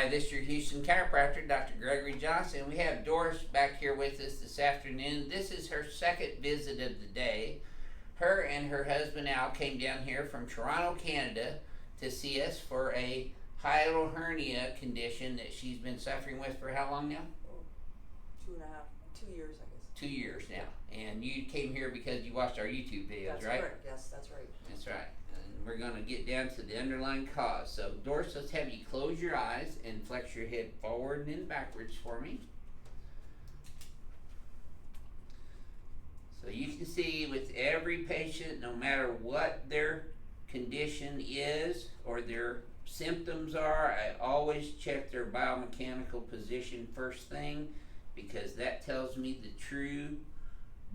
Hi, this is your Houston chiropractor, Dr. Gregory Johnson. We have Doris back here with us this afternoon. This is her second visit of the day. Her and her husband Al came down here from Toronto, Canada to see us for a hiatal hernia condition that she's been suffering with for how long now? 2 years, I guess. 2 years now. And you came here because you watched our YouTube videos, That's right? correct. Yes, that's right. That's right. And we're going to get down to the underlying cause. So, Doris, let's have you close your eyes and flex your head forward and then backwards for me. So you can see with every patient, no matter what their condition is or their symptoms are, I always check their biomechanical position first thing, because that tells me the true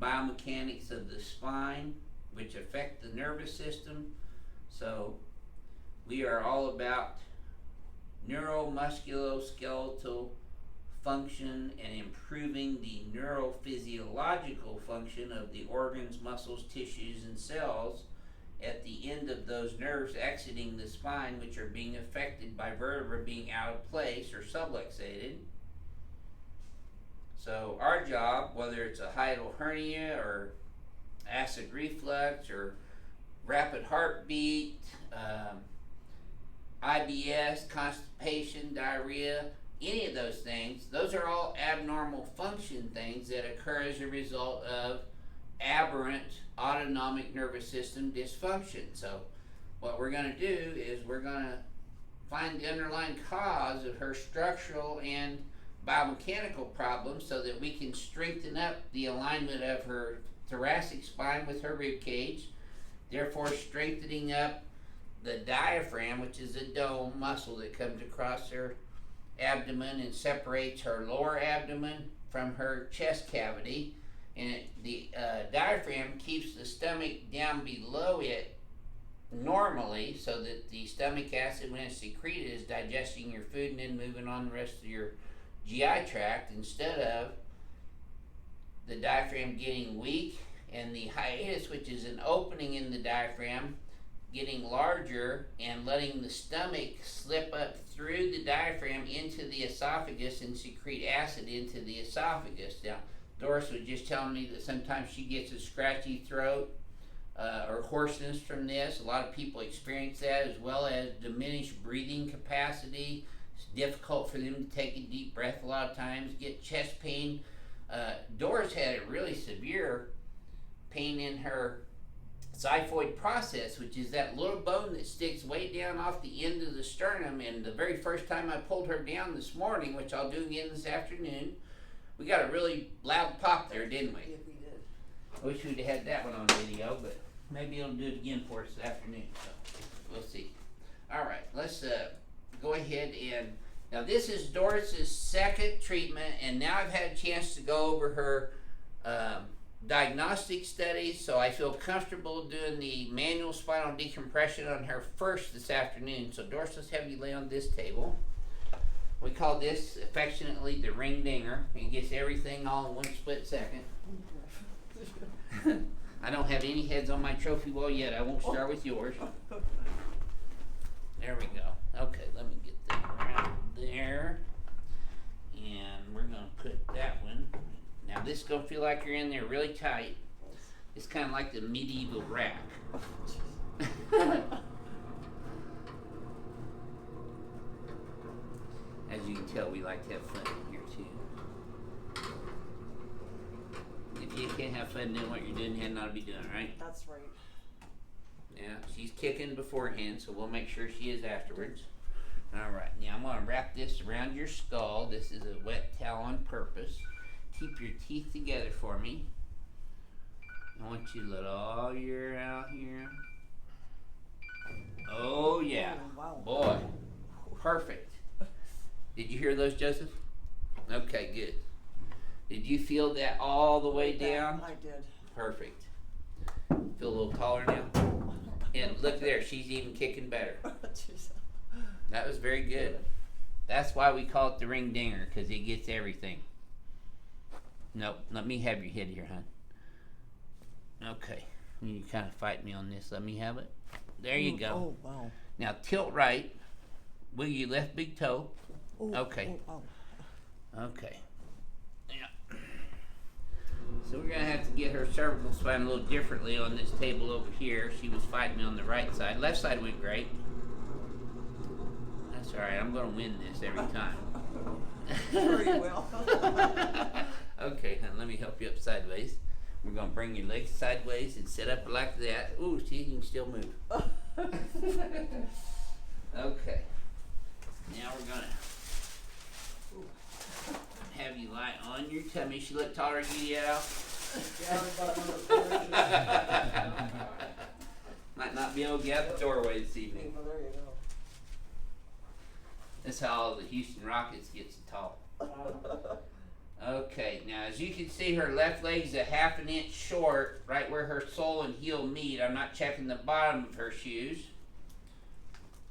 biomechanics of the spine, which affect the nervous system. So we are all about neuromusculoskeletal function and improving the neurophysiological function of the organs, muscles, tissues, and cells at the end of those nerves exiting the spine, which are being affected by vertebrae being out of place or subluxated. So our job, whether it's a hiatal hernia or acid reflux or rapid heartbeat, IBS, constipation, diarrhea, any of those things, those are all abnormal function things that occur as a result of aberrant autonomic nervous system dysfunction. So what we're going to do is we're going to find the underlying cause of her structural and biomechanical problems so that we can strengthen up the alignment of her thoracic spine with her rib cage, therefore strengthening up the diaphragm, which is a dome muscle that comes across her abdomen and separates her lower abdomen from her chest cavity. And the diaphragm keeps the stomach down below it normally, so that the stomach acid, when it's secreted, is digesting your food and then moving on the rest of your GI tract, instead of the diaphragm getting weak and the hiatus, which is an opening in the diaphragm, getting larger and letting the stomach slip up through the diaphragm into the esophagus and secrete acid into the esophagus. Now, Doris was just telling me that sometimes she gets a scratchy throat or hoarseness from this. A lot of people experience that, as well as diminished breathing capacity. It's difficult for them to take a deep breath a lot of times, get chest pain. Doris had a really severe pain in her xiphoid process, which is that little bone that sticks way down off the end of the sternum. And the very first time I pulled her down this morning, which I'll do again this afternoon, we got a really loud pop there, didn't we? Yeah, we did. I wish we'd had that one on video, but maybe it'll do it again for us this afternoon, so we'll see. All right, let's go ahead and, now this is Doris's second treatment, and now I've had a chance to go over her diagnostic studies, so I feel comfortable doing the manual spinal decompression on her first this afternoon. So Doris, let's have you lay on this table. We call this affectionately the ring dinger. It gets everything all in one split second. I don't have any heads on my trophy wall yet. I won't start with yours. There we go. Okay, let me get that around there. And we're going to put that one. Now this is going to feel like you're in there really tight. It's kind of like the medieval rack. As you can tell, we like to have fun in here too. If you can't have fun doing what you're doing, you ought to be doing, right? That's right. Yeah, she's kicking beforehand, so we'll make sure she is afterwards. All right, now I'm going to wrap this around your skull. This is a wet towel on purpose. Keep your teeth together for me. I want you to let all your out here. Oh yeah, Oh, wow. boy, perfect. Did you hear those, Joseph? Okay, good. Did you feel that all the way down? I did. Perfect. Feel a little taller now? And look there, she's even kicking better. That was very good. That's why we call it the ring dinger, because it gets everything. Nope, let me have your head here, hon. Okay, you kind of fight me on this. Let me have it. There you go. Oh, wow. Now tilt right, wiggle your left big toe, Okay. Okay. Yeah. So we're gonna have to get her cervical spine a little differently on this table over here. She was fighting me on the right side. Left side went great. That's all right. I'm gonna win this every time. Sure you will. Okay, hon, let me help you up sideways. We're gonna bring your legs sideways and sit up like that. Ooh, see, you can still move. Okay. Now we're gonna have you lie on your tummy. She look taller than you, yeah? Yeah, about another 4 inches. Might not be able to get out the doorway this evening. Well, there you go. That's how all the Houston Rockets get so tall. Okay, now as you can see, her left leg's a 1/2 inch short, right where her sole and heel meet. I'm not checking the bottom of her shoes.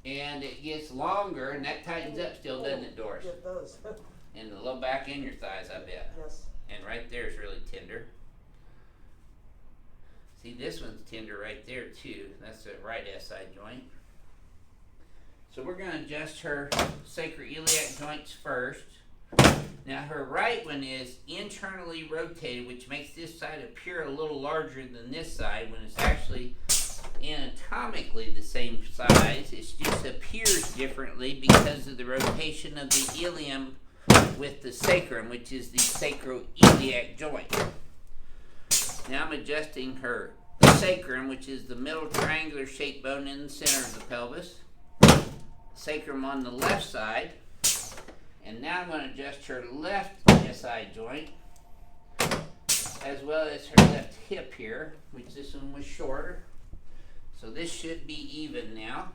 And it gets longer, and that tightens up still, doesn't it, Doris? It does. In the low back and your thighs, I bet. Yes. And right there is really tender. See, this one's tender right there too. That's the right SI joint. So we're going to adjust her sacroiliac joints first. Now her right one is internally rotated, which makes this side appear a little larger than this side when it's actually anatomically the same size. It just appears differently because of the rotation of the ilium with the sacrum, which is the sacroiliac joint. Now I'm adjusting her sacrum, which is the middle triangular shaped bone in the center of the pelvis. Sacrum on the left side. And now I'm going to adjust her left SI joint, as well as her left hip here, which this one was shorter. So this should be even now,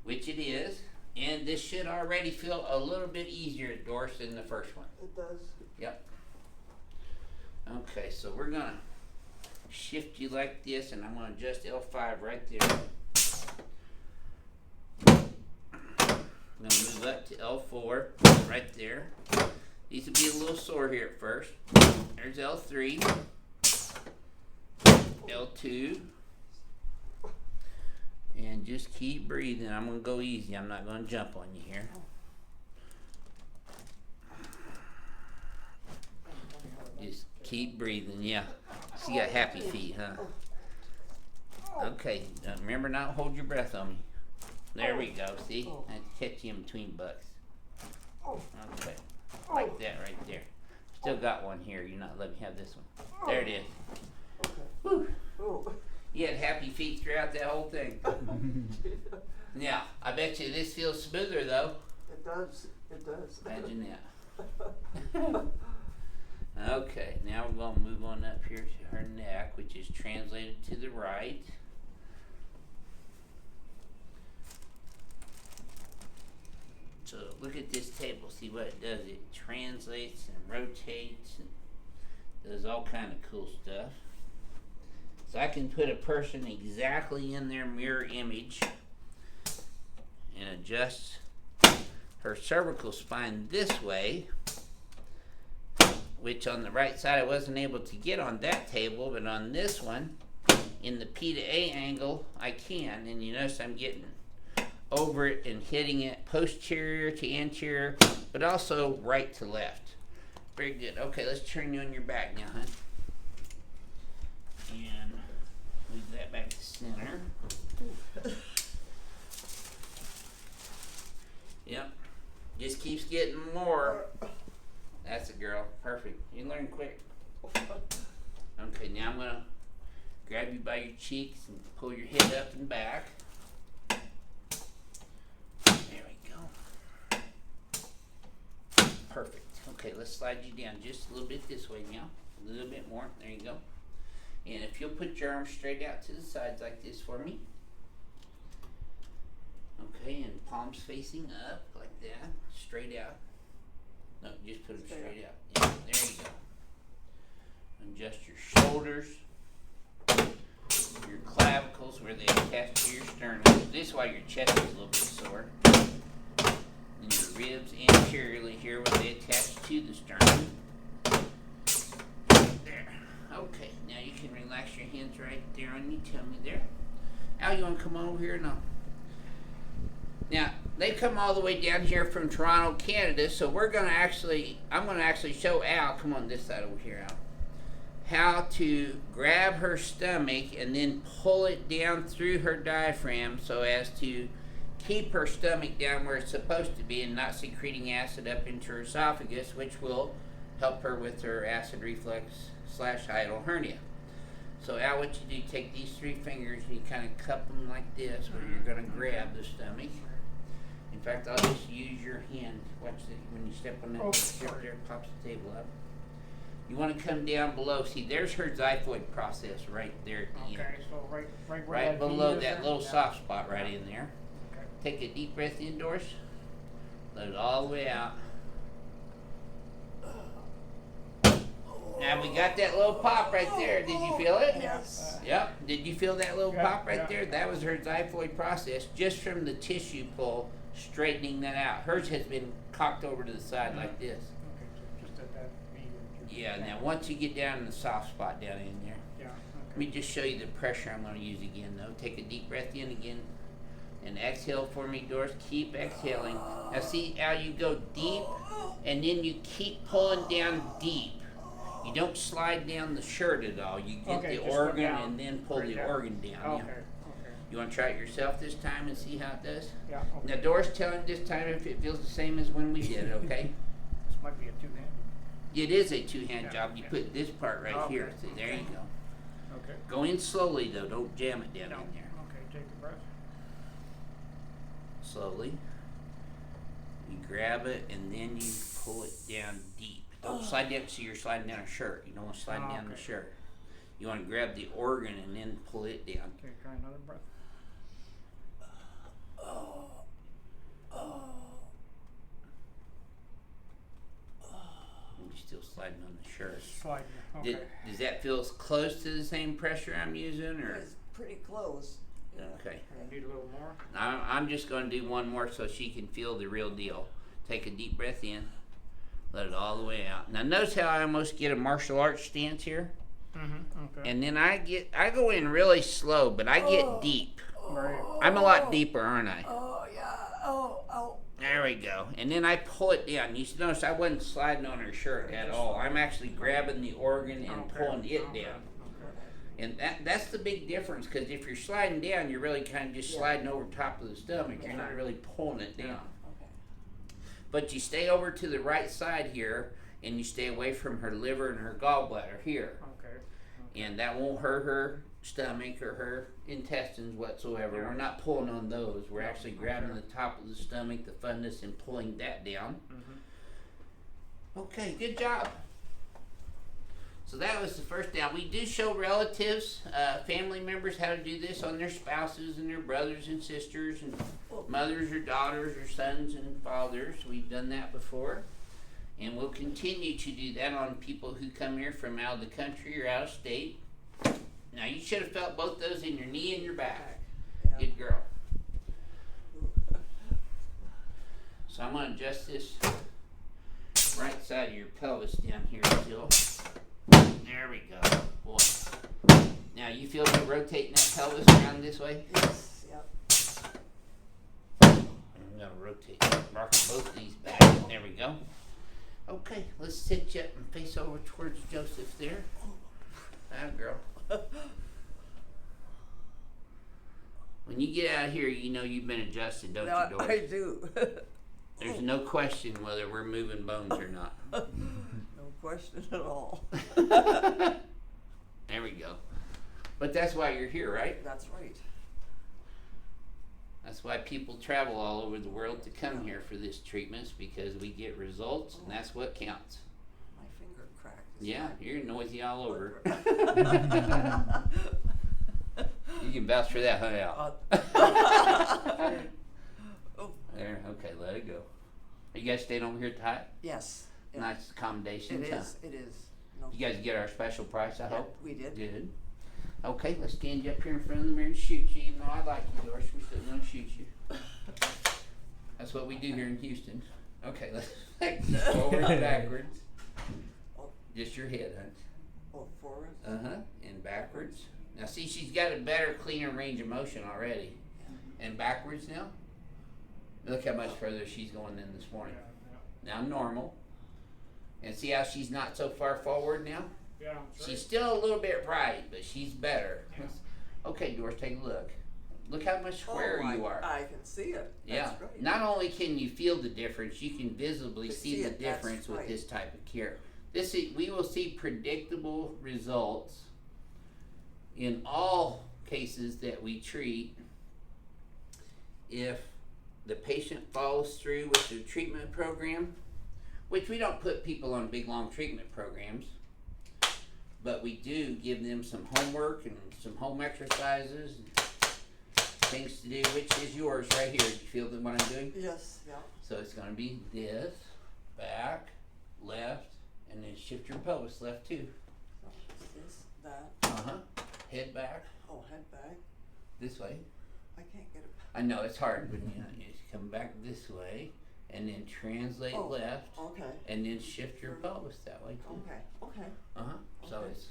which it is. And this should already feel a little bit easier, Doris, than the first one. It does. Yep. Okay, so we're going to shift you like this, and I'm going to adjust L5 right there. I'm going to move up to L4 right there. These will be a little sore here at first. There's L3, L2, and just keep breathing. I'm going to go easy. I'm not going to jump on you here. Just keep breathing, yeah. So you got happy feet, huh? Okay, remember not to hold your breath on me. There we go, see? I catch you in between bucks. Okay, like that right there. Still got one here. You're not letting me have this one. There it is. Whew. You had happy feet throughout that whole thing. Now, I bet you this feels smoother though. It does. It does. Imagine that. Okay, now we're going to move on up here to her neck, which is translated to the right. So look at this table, see what it does. It translates and rotates and does all kind of cool stuff. So I can put a person exactly in their mirror image and adjust her cervical spine this way, which on the right side I wasn't able to get on that table, but on this one, in the P to A angle, I can. And you notice I'm getting over it and hitting it posterior to anterior, but also right to left. Very good. Okay, let's turn you on your back now, hon. And move that back to center. Yep. Just keeps getting more. That's a girl. Perfect. You learn quick. Okay, now I'm going to grab you by your cheeks and pull your head up and back. There we go. Perfect. Okay, let's slide you down just a little bit this way now. A little bit more. There you go. And if you'll put your arms straight out to the sides like this for me. Okay, and palms facing up like that. Straight out. No, just put them straight out. Yeah, there you go. Adjust your shoulders, your clavicles where they attach to your sternum. This is why your chest is a little bit sore. And your ribs anteriorly here where they attach to the sternum. There. Okay, now you can relax your hands right there on your tummy there. Al, you want to come over here? No. Now, they come all the way down here from Toronto, Canada, so I'm gonna actually show Al, come on this side over here, Al, how to grab her stomach and then pull it down through her diaphragm so as to keep her stomach down where it's supposed to be and not secreting acid up into her esophagus, which will help her with her acid reflux / hiatal hernia. So Al, what you do, take these 3 fingers and you kind of cup them like this, where you're going to grab the stomach. In fact, I'll just use your hand. Watch it. When you step on that step there, it pops the table up. You want to come down below. See, there's her xiphoid process right there at the end. So right where Right that below V is that there? little Yeah. soft spot right in there. Okay. Take a deep breath in, Doris. Let it all the way out. Now we got that little pop right there. Did you feel it? Yes. Yep. Did you feel that little Yeah, pop right yeah. there? That was her xiphoid process just from the tissue pull, straightening that out. Hers has been cocked over to the side like this. Okay, so just at that V. Yeah, now once you get down in the soft spot down in there, Yeah. let me just show you the pressure I'm going to use again though. Take a deep breath in again and exhale for me, Doris. Keep exhaling. Now see how you go deep and then you keep pulling down deep. You don't slide down the shirt at all. You get Okay, the just go organ down. and then pull Right the down. organ down. Okay. Yeah. Okay. You want to try it yourself this time and see how it does? Yeah. Now Okay. Doris, tell him this time if it feels the same as when we did it, okay? This might be a 2-hand. It is a 2-hand Yeah, job. You yeah. put this part right Okay, here. See, there you go. Okay. Go in slowly though. Don't jam it down No. in there. Okay. Take a breath. Slowly. You grab it and then you pull it down deep. Don't slide down so you're sliding down a shirt. You don't want to slide down the Okay. shirt. You want to grab the organ and then pull it down. Okay. Try another breath. And you're still sliding on the shirt. Slide. Okay. Does that feel as close to the same pressure I'm using, or? It's pretty close. Yeah. Okay. I need a little more. I'm just going to do one more so she can feel the real deal. Take a deep breath in. Let it all the way out. Now notice how I almost get a martial arts stance here? Mm-hmm. Okay. And then I go in really slow, but I get deep. Right. I'm a lot deeper, aren't I? Oh, yeah. Oh. There we go. And then I pull it down. You notice I wasn't sliding on her shirt at all. I'm actually grabbing the organ and pulling it down. And that's the big difference, because if you're sliding down, you're really kind of just sliding over top of the stomach. You're not really pulling it down. Okay. But you stay over to the right side here, and you stay away from her liver and her gallbladder here. Okay. And that won't hurt her stomach or her intestines whatsoever. We're not pulling on those. We're actually grabbing the top of the stomach, the fundus, and pulling that down. Okay, good job. So that was the first down. We do show relatives, family members how to do this on their spouses and their brothers and sisters and mothers or daughters or sons and fathers. We've done that before. And we'll continue to do that on people who come here from out of the country or out of state. Now you should have felt both those in your knee and your back. Yeah. Good girl. So I'm going to adjust this right side of your pelvis down here still. There we go. Boy. Now you feel me rotating that pelvis around this way? Yes. Yep. I'm going to rotate, rock both these back. There we go. Okay, let's sit you up and face over towards Joseph there. That girl. When you get out of here, you know you've been adjusted, don't No, you, Doris? I do. There's no question whether we're moving bones or not. No question at all. There we go. But that's why you're here, right? That's right. That's why people travel all over the world to come here for this treatments, because we get results, and that's what counts. My finger cracked. Yeah, you're noisy all over. You can vouch for that, huh, Al? Oh, There, okay, let it go. Are you guys staying over here at the Hyatt? yes. Yeah. Nice accommodations, It huh? is. It is. No. You guys get our special price, I Yeah, hope? we did. Good. Okay, let's stand you up here in front of the mirror and shoot you, even though I like you, Doris. We're still gonna shoot you. That's what we do here in Houston. Okay, let's forward and backwards. Just your head, huh? Oh, forward. Uh-huh, and backwards. Now see, she's got a better, cleaner range of motion already. And backwards now. Look how much further she's going than this morning. Yeah, Now normal. And see how she's not so far forward now? yeah. That's She's still a little bit right, but she's better. Yeah. Okay, Doris, take a look. Look how much squarer Oh, you are. I can see it. Yeah. That's great. Not only can you feel the difference, you can visibly To see see the it, that's difference with right. this type of care. We will see predictable results in all cases that we treat if the patient follows through with the treatment program, which we don't put people on big long treatment programs, but we do give them some homework and some home exercises and things to do, which is yours right here. Do you feel what I'm doing? Yes, yeah. So it's going to be this, back, left, and then shift your pelvis left too. So this, that. Uh-huh. Head back, Oh, head back. this way. I can't get it. I know it's hard, but you just come back this way, and then translate Oh, left, Okay. and then shift your pelvis that way too. Okay. Okay. Uh-huh. So Okay. it's,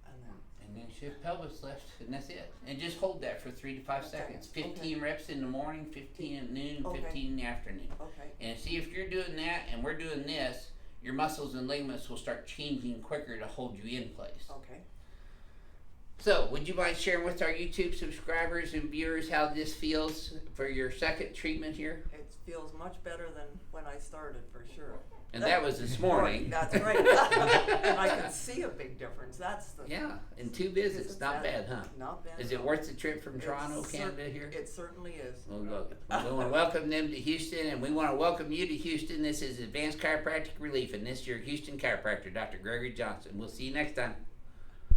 And then. and then shift pelvis left, and that's it. And just hold that for 3 to 5 Okay, seconds. okay. 15 reps in the morning, 15 at noon, Okay. 15 in the afternoon. Okay. And see, if you're doing that and we're doing this, your muscles and ligaments will start changing quicker to hold you in place. Okay. So, would you mind sharing with our YouTube subscribers and viewers how this feels for your second treatment here? It feels much better than when I started, for sure. And that was this morning. That's right. And I can see a big difference. That's the. Yeah, in 2 visits. Not bad, huh? Not bad. Is it worth the trip from It's Toronto, cer- Canada here? It certainly is. We'll want to welcome them to Houston, and we want to welcome you to Houston. This is Advanced Chiropractic Relief, and this is your Houston chiropractor, Dr. Gregory Johnson. We'll see you next time.